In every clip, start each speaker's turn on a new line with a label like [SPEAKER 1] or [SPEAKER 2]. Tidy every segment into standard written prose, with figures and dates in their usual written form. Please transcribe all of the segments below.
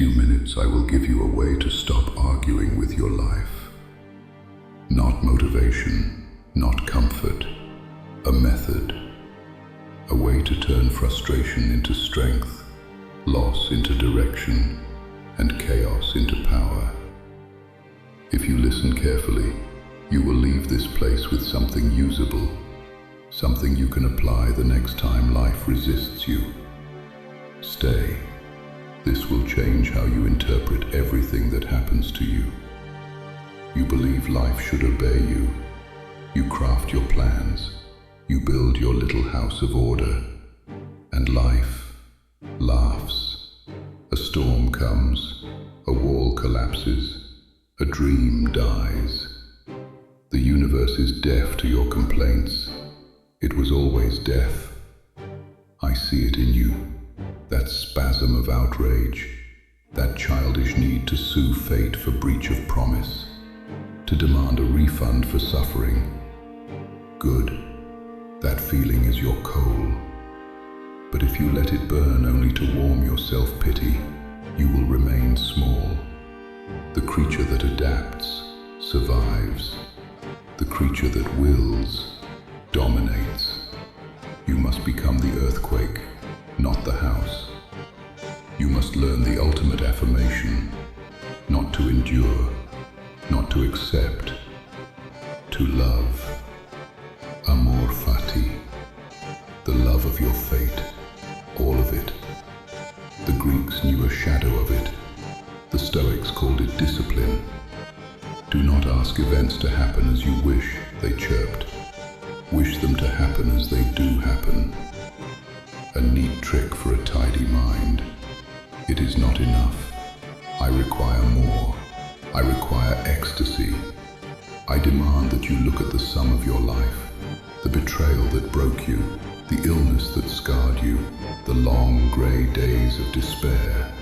[SPEAKER 1] few minutes, I will give you a way to stop arguing with your life. Not motivation, not comfort, a method, a way to turn frustration into strength, loss into direction, and chaos into power. If you listen carefully, you will leave this place with something usable, something you can apply the next time life resists you. Stay. This will change how you interpret everything that happens to you. You believe life should obey you. You craft your plans. You build your little house of order. And life laughs. A storm comes. A wall collapses. A dream dies. The universe is deaf to your complaints. It was always deaf. I see it in you. That spasm of outrage, that childish need to sue fate for breach of promise, to demand a refund for suffering. Good, that feeling is your coal. But if you let it burn only to warm your self-pity, you will remain small. The creature that adapts, survives. The creature that wills, dominates. You must become the earthquake, not the house. You must learn the ultimate affirmation, not to endure, not to accept, to love. Amor Fati, the love of your fate, all of it. The Greeks knew a shadow of it. The Stoics called it discipline. Do not ask events to happen as you wish, they chirped. Wish them to happen as they do happen. A neat trick for a tidy mind. It is not enough. I require more. I require ecstasy. I demand that you look at the sum of your life, the betrayal that broke you, the illness that scarred you, the long grey days of despair.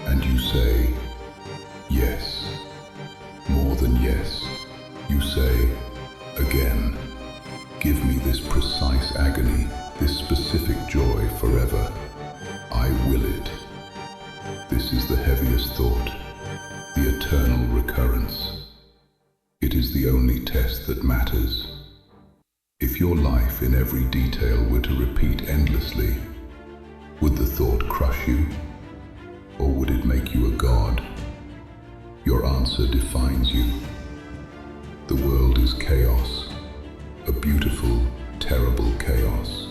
[SPEAKER 1] And you say, yes. More than yes. You say, again, give me this precise agony, this specific joy forever. I will it. This is the heaviest thought, the eternal recurrence. It is the only test that matters. If your life in every detail were to repeat endlessly, would the thought crush you? Or would it make you a god? Your answer defines you. The world is chaos, a beautiful, terrible chaos.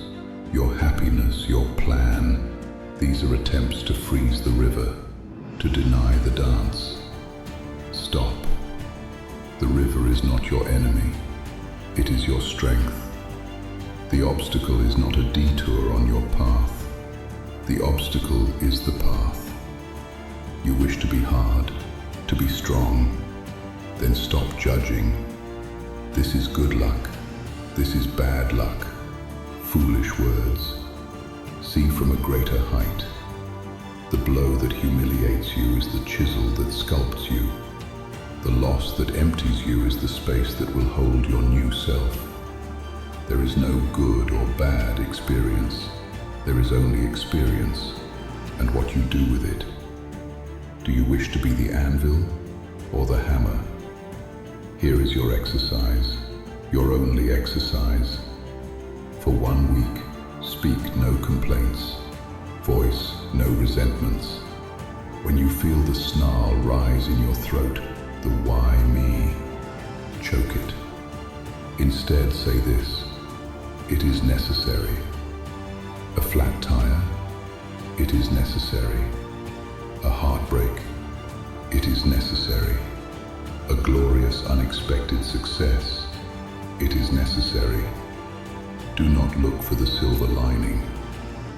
[SPEAKER 1] Your happiness, your plan, these are attempts to freeze the river, to deny the dance. Stop. The river is not your enemy. It is your strength. The obstacle is not a detour on your path. The obstacle is the path. You wish to be hard, to be strong. Then stop judging. This is good luck. This is bad luck. Foolish words. See from a greater height. The blow that humiliates you is the chisel that sculpts you. The loss that empties you is the space that will hold your new self. There is no good or bad experience. There is only experience and what you do with it. Do you wish to be the anvil or the hammer? Here is your exercise, your only exercise. For 1 week, speak no complaints, voice no resentments. When you feel the snarl rise in your throat, the why me, choke it. Instead say this, it is necessary. A flat tire, it is necessary. A heartbreak, it is necessary. A glorious unexpected success, it is necessary. Do not look for the silver lining.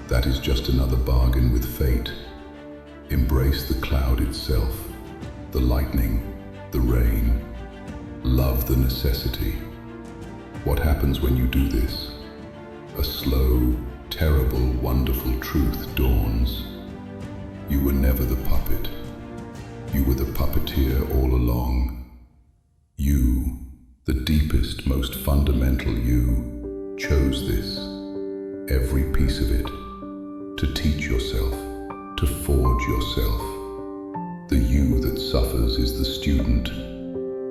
[SPEAKER 1] That is just another bargain with fate. Embrace the cloud itself, the lightning, the rain. Love the necessity. What happens when you do this? A slow, terrible, wonderful truth dawns. You were never the puppet. You were the puppeteer all along. You, the deepest, most fundamental you, chose this, every piece of it, to teach yourself, to forge yourself, The you that suffers is the student.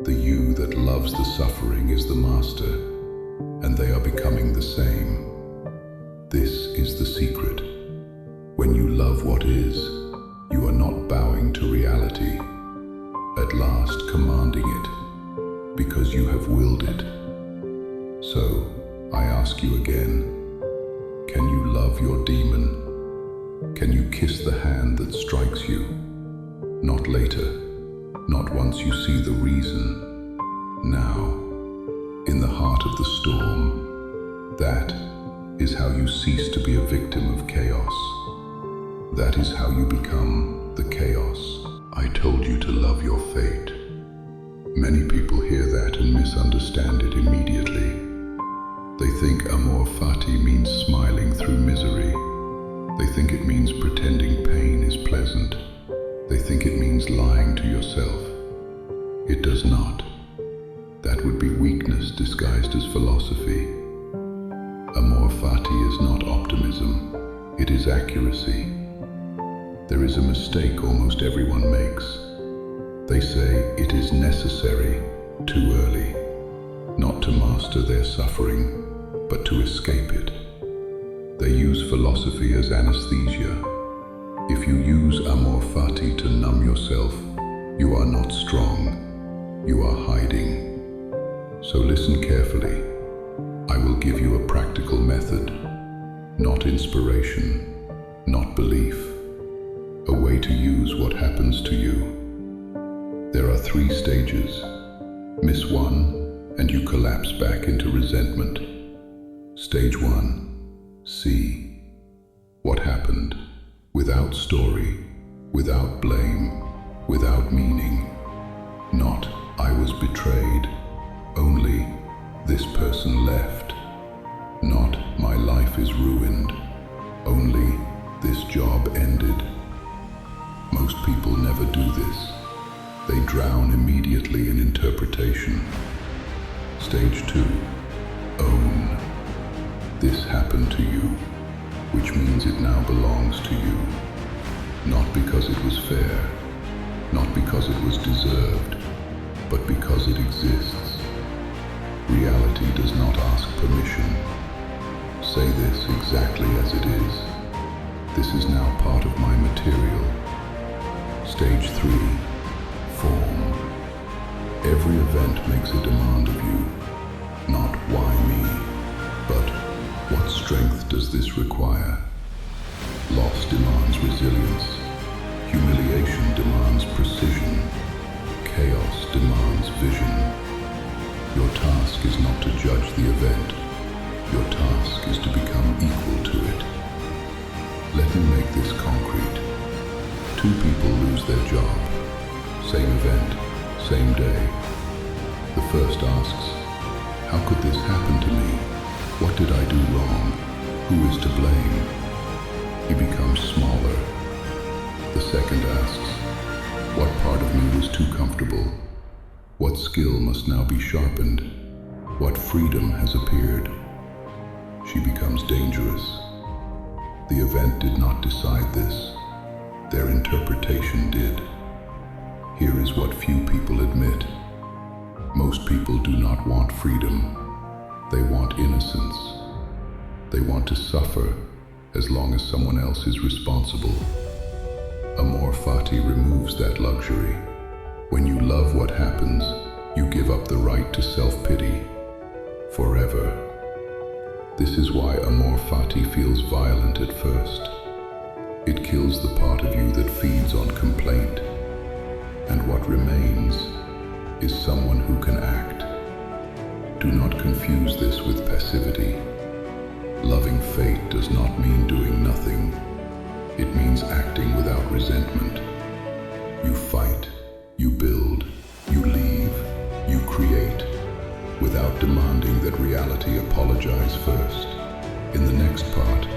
[SPEAKER 1] The you that loves the suffering is the master, and they are becoming the same. This is the secret. When you love what is, you are not bowing to reality, at last commanding it, because you have willed it. So, I ask you again, can you love your demon? Can you kiss the hand that strikes you? Not later, not once you see the reason. Now, in the heart of the storm, that is how you cease to be a victim of chaos. That is how you become the chaos. I told you to love your fate. Many people hear that and misunderstand it immediately. They think Amor Fati means smiling through misery. They think it means pretending pain is pleasant. They think it means lying to yourself. It does not. That would be weakness disguised as philosophy. Amor Fati is not optimism. It is accuracy. There is a mistake almost everyone makes. They say it is necessary too early, not to master their suffering, but to escape it. They use philosophy as anesthesia. If you use Amor Fati to numb yourself, you are not strong, you are hiding. So listen carefully. I will give you a practical method, not inspiration, not belief, a way to use what happens to you. There are 3 stages. Miss one, and you collapse back into resentment. Stage 1, see what happened. Without story, without blame, without meaning. Not, I was betrayed. Only, this person left. Not, my life is ruined. Only, this job ended. Most people never do this. They drown immediately in interpretation. Stage 2, own. This happened to you, which means it now belongs to you. Not because it was fair, not because it was deserved, but because it exists. Reality does not ask permission. Say this exactly as it is. This is now part of my material. Stage 3, form. Every event makes a demand of you. Not why me, but what strength does this require? Loss demands resilience. Humiliation demands precision. Chaos demands vision. Your task is not to judge the event. Your task is to become equal to it. Let me make this concrete. 2 people lose their job. Same event, same day. The first asks, how could this happen to me? What did I do wrong? Who is to blame? He becomes smaller. The second asks, what part of me was too comfortable? What skill must now be sharpened? What freedom has appeared? She becomes dangerous. The event did not decide this. Their interpretation did. Here is what few people admit. Most people do not want freedom. They want innocence. They want to suffer as long as someone else is responsible. Amor Fati removes that luxury. When you love what happens, you give up the right to self-pity. Forever. This is why Amor Fati feels violent at first. It kills the part of you that feeds on complaint. And what remains is someone who can act. Do not confuse this with passivity. Loving fate does not mean doing nothing. It means acting without resentment. You fight, you build, you leave, you create, without demanding that reality apologize first. In the next part,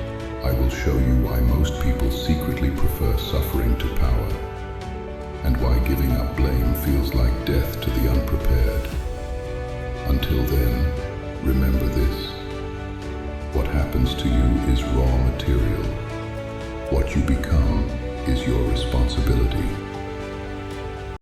[SPEAKER 1] I will show you why most people secretly prefer suffering to power, and why giving up blame feels like death to the unprepared. Until then, remember this. What happens to you is raw material. What you become is your responsibility.